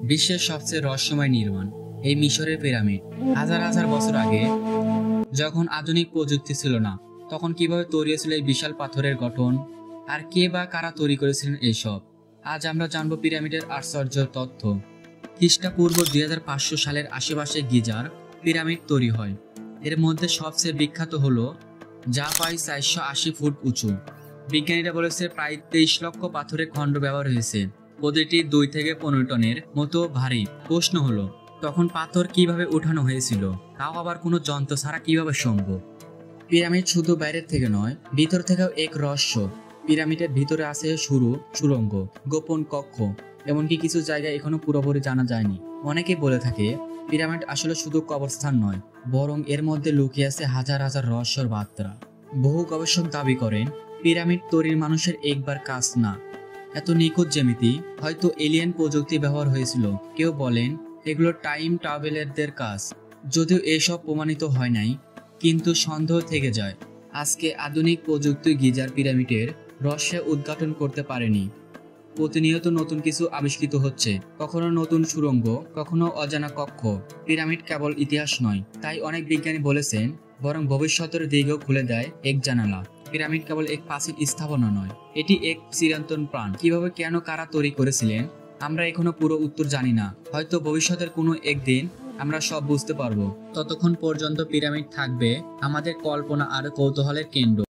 বিশ্বের সবচেয়ে রহস্যময় নির্মাণ এই মিশরের পিরামিড। হাজার হাজার বছর আগে, যখন আধুনিক প্রযুক্তি ছিল না, তখন কিভাবে তৈরি হয়েছিল এই বিশাল পাথরের গঠন, আর কে বা কারা তৈরি করেছিলেন এইসব। আজ আমরা জানবো পিরামিডের আশ্চর্য তথ্য। খ্রিস্টপূর্ব 2500 সালের আশেপাশে গিজার পিরামিড তৈরি হয়। এর মধ্যে সবচেয়ে বিখ্যাত হলো যা প্রায় 480 ফুট উঁচু। বিজ্ঞানীরা বলেছে প্রায় 23 লক্ষ পাথরের খণ্ড ব্যবহার হয়েছে, প্রতিটি 2 থেকে 15 টনের মতো ভারী। প্রশ্ন হলো, তখন পাথর কিভাবে উঠানো হয়েছিল, তাও আবার কোনো যন্ত্র ছাড়া কিভাবে সম্ভব? পিরামিড শুধু বাইরের থেকে নয়, ভিতর থেকেও এক রহস্য। পিরামিডের ভিতরে আছে সুড়ঙ্গ, গোপন কক্ষ, এমনকি কিছু জায়গা এখনো পুরোপুরি জানা যায়নি। অনেকে বলে থাকে পিরামিড আসলে শুধু কবরস্থান নয়, বরং এর মধ্যে লুকিয়ে আছে হাজার হাজার রহস্যের বার্তা। বহু গবেষক দাবি করেন পিরামিড তৈরির মানুষের একবার কাজ না। এত নিখুঁত জ্যামিতি হয়তো এলিয়েন প্রযুক্তি ব্যবহার হয়েছিল। কেউ বলেন এগুলো টাইম ট্রাভেলারদের কাজ। যদিও এসব প্রমাণিত হয় নাই, কিন্তু সন্দেহ থেকে যায়। আজকে আধুনিক প্রযুক্তি গিজার পিরামিডের রহস্য উদ্ঘাটন করতে পারেনি। প্রতিনিয়ত নতুন কিছু আবিষ্কৃত হচ্ছে, কখনো নতুন সুড়ঙ্গ, কখনো অজানা কক্ষ। পিরামিড কেবল ইতিহাস নয়, তাই অনেক বিজ্ঞানী বলেছেন, বরং ভবিষ্যতের দিকেও খুলে দেয় এক জানালা। পিরামিড কেবল এক প্রাচীন স্থাপনা নয়, এটি এক চিরন্তন প্রাণ। কিভাবে, কেন, কারা তৈরি করেছিলেন, আমরা এখনো পুরো উত্তর জানি না। হয়তো ভবিষ্যতের কোনো একদিন আমরা সব বুঝতে পারবো। ততক্ষণ পর্যন্ত পিরামিড থাকবে আমাদের কল্পনা আর কৌতূহলের কেন্দ্র।